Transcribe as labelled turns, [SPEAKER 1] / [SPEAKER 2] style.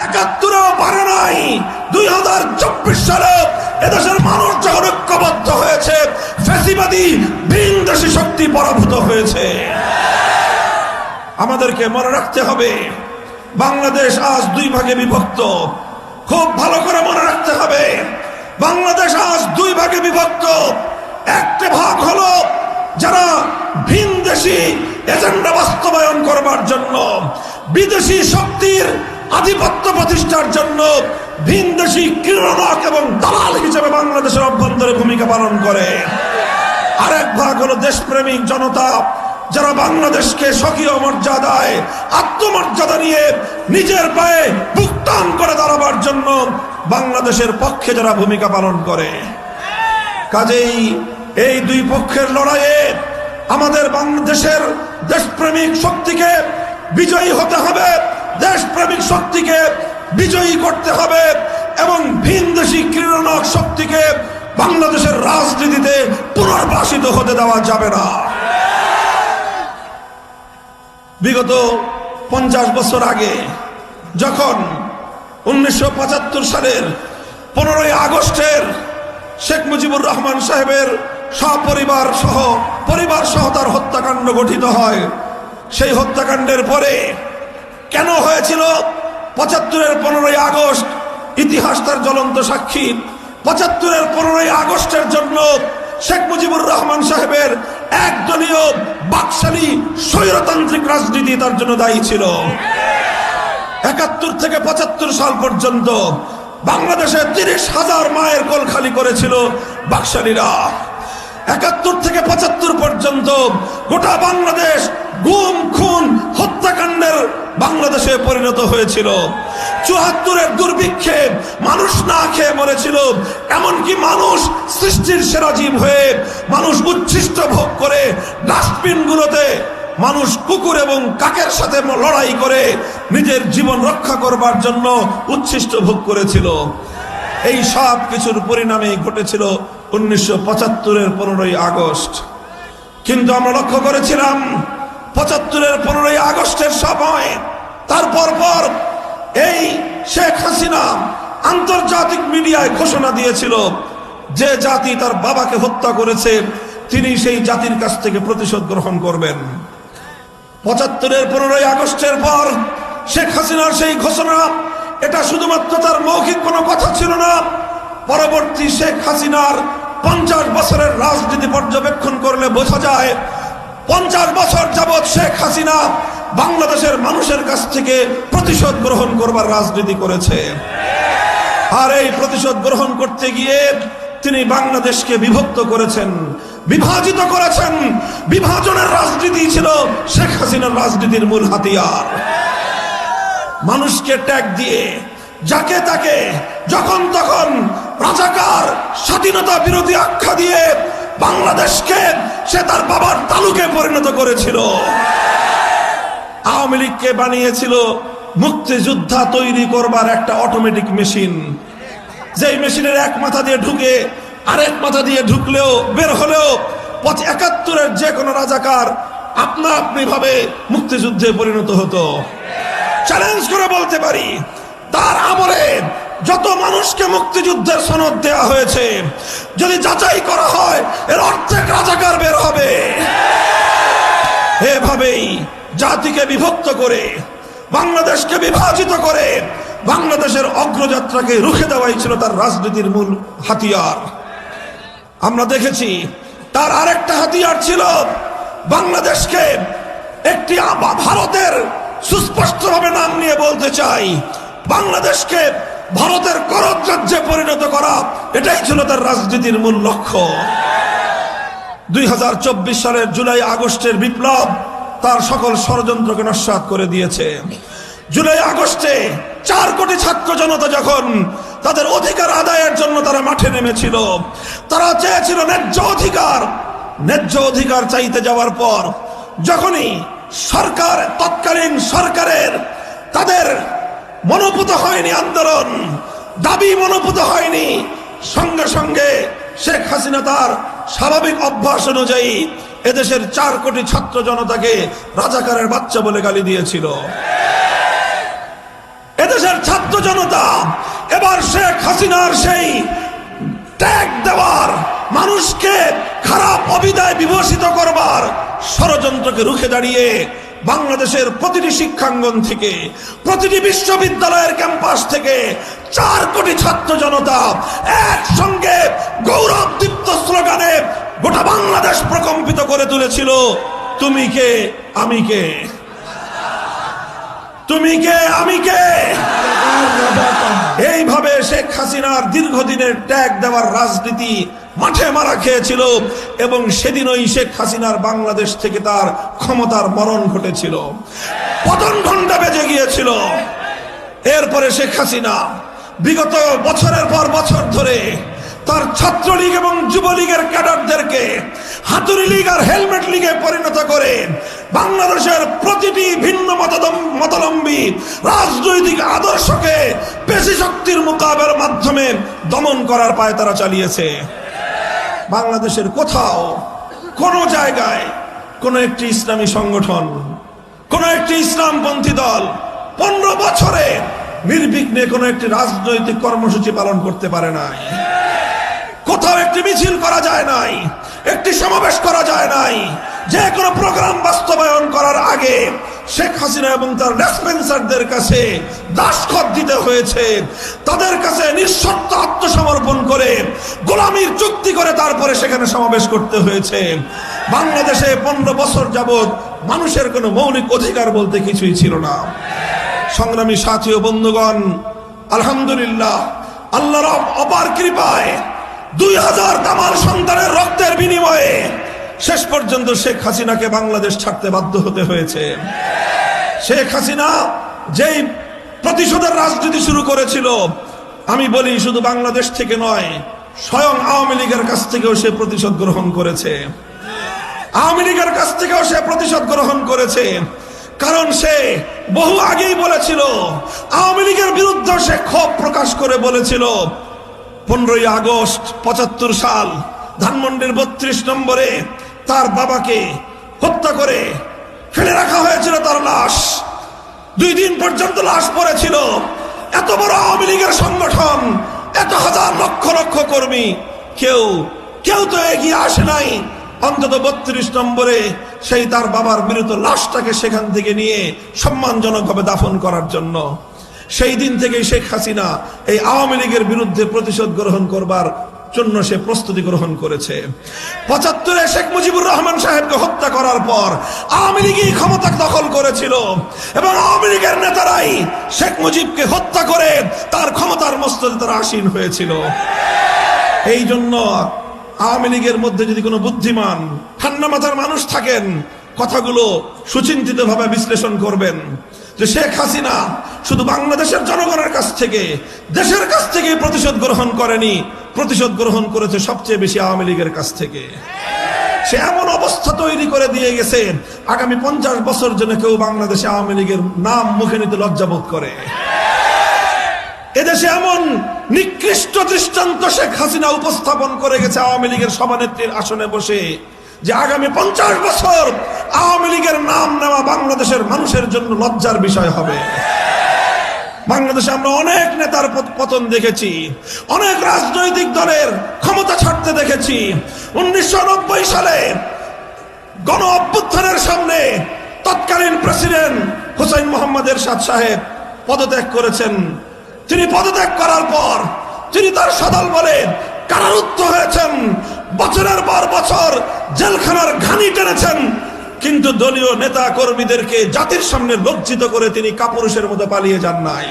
[SPEAKER 1] একাত্তরেও পারে নাই। 2024 সালে এদেশের মানুষ যখন ঐক্যবদ্ধ হয়েছে, ফ্যাসিবাদী ভিনদেশী শক্তি পরাভূত হয়েছে। আমাদেরকে মনে রাখতে হবে, বাংলাদেশ আজ দুই ভাগে বিভক্ত। খুব ভালো করে মনে রাখতে হবে, বাংলাদেশ আজ দুই ভাগে বিভক্ত। একটা ভাগ হলো যারা ভিনদেশী এজেন্ডা বাস্তবায়ন করবার জন্য, বিদেশি শক্তির আধিপত্য প্রতিষ্ঠার জন্য ভিনদেশী ক্রীড়নক এবং দালাল হিসেবে বাংলাদেশের অভ্যন্তরে ভূমিকা পালন করে। আরেক ভাগ হলো দেশপ্রেমিক জনতা, যারা বাংলাদেশকে স্বকীয় মর্যাদায়, আত্মমর্যাদা নিয়ে নিজের পায়ে বুকটান করে দাঁড়াবার জন্য বাংলাদেশের পক্ষে যারা ভূমিকা পালন করে। কাজেই এই দুই পক্ষের লড়াইয়ে আমাদের বাংলাদেশের দেশপ্রেমিক শক্তিকে বিজয়ী হতে হবে, দেশপ্রেমিক শক্তিকে বিজয়ী করতে হবে এবং ভিনদেশী ক্রীড়নক শক্তিকে বাংলাদেশের রাজনীতিতে পুনর্বাসিত হতে দেওয়া যাবে না। বিগত 50 বছর আগে যখন 1975 সালের 15ই আগস্টের শেখ মুজিবুর রহমান সাহেবের পরিবার সহ তার হত্যাকাণ্ড গঠিত হয়, সেই হত্যাকাণ্ডের পরে কেন হয়েছিল 75-এর 15ই আগস্ট ইতিহাস তার জ্বলন্ত সাক্ষী। 75-এর 15ই আগস্টের জন্য শেখ মুজিবুর রহমান সাহেবের একদলীয় বাকশালী স্বৈরতান্ত্রিক রাজনীতি তার জন্য দায়ী ছিল। 71 থেকে 75 সাল পর্যন্ত বাংলাদেশে 30,000 মায়ের কোল খালি করেছিল বাকশালীরা। 71 থেকে 75 পর্যন্ত গোটা বাংলাদেশ গুম খুন হত্যাকাণ্ডের বাংলাদেশে পরিণত হয়েছিল। 74-এর দুর্ভিক্ষে মানুষ না খেয়ে মরেছিল, এমনকি মানুষ সৃষ্টির সেরা জীব হয়ে মানুষ উচ্ছিষ্ট ভোগ করে ডাস্টবিনগুলোতে মানুষ কুকুর এবং কাকের সাথে লড়াই করে নিজের জীবন রক্ষা করবার জন্য উচ্ছিষ্ট ভোগ করেছিল। এই সব কিছুর পরিণামে ঘটেছিল 1975-এর 15ই আগস্ট। কিন্তু আমরা লক্ষ্য করেছিলাম 75-এর 15ই আগস্টের সময় তারপর এই শেখ হাসিনা আন্তর্জাতিক মিডিয়ায় ঘোষণা দিয়েছিল যে জাতি তার বাবাকে হত্যা করেছে তিনি সেই জাতির কাছ থেকে প্রতিশোধ গ্রহণ করবেন। 75-এর 15ই আগস্টের পর শেখ হাসিনার সেই ঘোষণা, এটা শুধুমাত্র তার মৌখিক কোনো কথা ছিল না। পরবর্তী শেখ হাসিনার 50 বছরের রাজনীতি পর্যবেক্ষণ করলে বোঝা যায় 50 বছর যাবৎ শেখ হাসিনা বাংলাদেশের মানুষের কাছ থেকে প্রতিশোধ গ্রহণ করবার রাজনীতি করেছে। আর এই প্রতিশোধ গ্রহণ করতে গিয়ে তিনি বাংলাদেশকে বিভক্ত করেছেন, বিভাজিত করেছেন। বিভাজনের রাজনীতি ছিল শেখ হাসিনার রাজনীতির মূল হাতিয়ার। মানুষকে ট্যাগ দিয়ে যাকে তাকে যখন তখন রাজাকার, স্বাধীনতা বিরোধী আখ্যা দিয়ে বাংলাদেশকে সে তার বাবার তালুকে পরিণত করেছিল। আওয়ামী লীগকে বানিয়েছিল মুক্তিযোদ্ধা তৈরি করবার একটা অটোমেটিক মেশিন, যেই মেশিনের এক মাথা দিয়ে ঢুকে আরেক মাথা দিয়ে ঢুকলেও বের হলেও 71-এর যে কোনো রাজাকার আপনা আপনি ভাবে মুক্তিযুদ্ধে পরিণত হতো। চ্যালেঞ্জ করে বলতে পারি, তার আমলে যত মানুষকে মুক্তিযুদ্ধের সনদ দেওয়া হয়েছে যদি যাচাই করা হয় এর অর্ধেক রাজাকার বের হবে। এভাবেই জাতিকে বিভক্ত করে, বাংলাদেশকে বিভাজিত করে বাংলাদেশের অগ্রযাত্রাকে রুখে দেওয়াই ছিল তার রাজনীতির মূল হাতিয়ার। আমরা দেখেছি তার আরেকটা হাতিয়ার ছিল বাংলাদেশকে একটি ভারতের, সুস্পষ্টভাবে নাম নিয়ে বলতে চাই, বাংলাদেশকে ভারতের করদ রাজ্যে পরিণত করা, এটাই ছিল তার রাজনীতির মূল লক্ষ্য। 2024 সালের জুলাই আগস্টের বিপ্লব তার সকল ষড়যন্ত্রকে নস্যাৎ করে দিয়েছে। জুলাই আগস্টে 4 কোটি ছাত্র জনতা যখন তাদের অধিকার আদায়ের জন্য তারা মাঠে নেমেছিল, তারা চেয়েছিল ন্যায্য অধিকার। ন্যায্য অধিকার চাইতে যাওয়ার পর যখনই সরকার, তৎকালীন সরকারের তাদের মনোপুত হয়নি আন্দোলন, দাবি মনোপুত হয়নি, সঙ্গে সঙ্গে শেখ হাসিনা তার স্বাভাবিক অভ্যাস অনুযায়ী এদেশের 4 কোটি ছাত্র জনতাকে রাজাকারের বাচ্চা বলে গালি দিয়েছিল। এদেশের ছাত্র জনতা এবার শেখ হাসিনার সেই ট্যাগ দেওয়ার, মানুষকে খারাপ অবিদায় বিভূষিত করবার ষড়যন্ত্রকে রুখে দাঁড়িয়ে বাংলাদেশের প্রতিটি শিক্ষাঙ্গন থেকে, প্রতিটি বিশ্ববিদ্যালয়ের ক্যাম্পাস থেকে 4 কোটি ছাত্র জনতা একসঙ্গে গৌরবদীপ্ত স্লোগানে গোটা বাংলাদেশ প্রকম্পিত করে তুলেছিল, তুমি কে আমি কে, তুমি কে আমি কে। এইভাবে শেখ হাসিনার দীর্ঘদিনের ট্যাগ দেওয়ার রাজনীতি মাঠে মারা খেয়েছিল এবং সেদিনই শেখ হাসিনার বাংলাদেশ থেকে তার ক্ষমতার মরণ ঘটেছিল, পতন ঘণ্টা বেজে গিয়েছিল। এরপরে শেখ হাসিনা বিগত বছরের পর বছর ধরে তার ছাত্রলীগ এবং যুবলীগের ক্যাডারদেরকে হাতুড়ি লীগ আর হেলমেট লীগে পরিণত করে বাংলাদেশের প্রতিটি ভিন্ন মতাবলম্বী রাজনৈতিক আদর্শকে পেশি শক্তির মোকাবেলার মাধ্যমে দমন করার পায়তারা চালিয়েছে। বাংলাদেশের কোথাও কোনো জায়গায় কোন একটি ইসলামী সংগঠন, কোন একটি ইসলামপন্থী দল 15 বছরে নির্বিঘ্নে কোন একটি রাজনৈতিক কর্মসূচি পালন করতে পারে নাই। কোথাও একটি মিছিল করা যায় নাই, একটি সমাবেশ করা যায় নাই। যে কোনো প্রোগ্রাম বাস্তবায়ন করার আগে শেখ হাসিনা এবং তার রেসপন্সারদের কাছে দাসখত দিতে হয়েছে, তাদের কাছে নিঃশর্ত আত্মসমর্পণ করে গোলামির চুক্তি করে তারপরে সেখানে সমাবেশ করতে হয়েছে। বাংলাদেশে 15 বছর যাবৎ মানুষের কোনো মৌলিক অধিকার বলতে কিছুই ছিল না। সংগ্রামী সাথী ও বন্ধুগণ, আলহামদুলিল্লাহ আল্লাহর অপার কৃপায় 2000 তামার সন্তানের রক্তের বিনিময়ে শেষ পর্যন্ত শেখ হাসিনাকে বাংলাদেশ ছাড়তে বাধ্য হতে হয়েছে। শেখ হাসিনা যেই প্রতিশোধের রাজনীতি শুরু করেছিল, আমি বলি শুধু বাংলাদেশ থেকে নয়, স্বয়ং আওয়ামী লীগের কাছ থেকেও সে প্রতিশোধ গ্রহণ করেছে। আওয়ামী লীগের কাছ থেকেও সে প্রতিশোধ গ্রহণ করেছে, কারণ সে বহু আগেই বলেছিল, আওয়ামী লীগের বিরুদ্ধে সে ক্ষোভ প্রকাশ করে বলেছিল 15ই আগস্ট 75 সাল ধানমন্ডির 32 নম্বরে তার বাবাকে হত্যা করে ফেলে রাখা হয়েছিল, তার লাশ 2 দিন পর্যন্ত লাশ পড়েছিল। এত বড় আওয়ামী লীগের সংগঠন, এত হাজার লক্ষ লক্ষ কর্মী, কেউ তো এগিয়ে আসে নাই অন্তত 32 নম্বরে সেই তার বাবার মৃত লাশটাকে সেখান থেকে নিয়ে সম্মানজনকভাবে দাফন করার জন্য। সেই দিন থেকেই শেখ হাসিনা এই আওয়ামী লীগের বিরুদ্ধে প্রতিশোধ গ্রহণ করবার জন্য সে প্রস্তুতি গ্রহণ করেছে। 75-এ শেখ মুজিবুর রহমান সাহেবকে হত্যা করার পর আওয়ামী লীগই ক্ষমতা দখল করেছিল এবং আওয়ামী লীগের নেতারাই শেখ মুজিবকে হত্যা করে তার ক্ষমতার মস্তদে তারা আসীন হয়েছিল। এই জন্য আওয়ামী লীগের মধ্যে যদি কোনো বুদ্ধিমান ঠান্ডা মাথার মানুষ থাকেন, কথাগুলো সুচিন্তিত ভাবে বিশ্লেষণ করবেন যে শেখ হাসিনা শুধু বাংলাদেশের জনগণের কাছ থেকে, দেশের কাছ থেকে প্রতিশোধ গ্রহণ করেনি, প্রতিশোধ গ্রহণ করেছে সবচেয়ে বেশি আওয়ামী লীগের কাছ থেকে। সে এমন অবস্থা তৈরি করে দিয়ে গেছে, আগামী 50 বছর জন্য কেউ বাংলাদেশে আওয়ামী লীগের নাম মুখে নিতে লজ্জাবোধ করে। এদেশে এমন নিকৃষ্ট দৃষ্টান্ত শেখ হাসিনা উপস্থাপন করে গেছে আওয়ামী লীগের সভানেত্রীর আসনে বসে, যে আগামী 50 বছর আওয়ামী লীগের নাম নেওয়া বাংলাদেশের মানুষের জন্য লজ্জার বিষয় হবে। বাংলাদেশে আমরা অনেক নেতার পতন দেখেছি, অনেক রাজনৈতিক দলের ক্ষমতা ছাড়তে দেখেছি। 1990 সালে গণ অভ্যুত্থানের সামনে তৎকালীন প্রেসিডেন্ট হুসাইন মোহাম্মদ এরশাদ সাহেব পদত্যাগ করেছেন। তিনি পদত্যাগ করার পর তিনি তার সদল বলে কারারুদ্ধ হয়েছেন, বছরের পর বছর জেলখানার ঘানি টেনেছেন, কিন্তু দলীয় নেতা কর্মীদেরকে জাতির সামনে লজ্জিত করে তিনি কাপুরুষের মতো পালিয়ে যান নাই।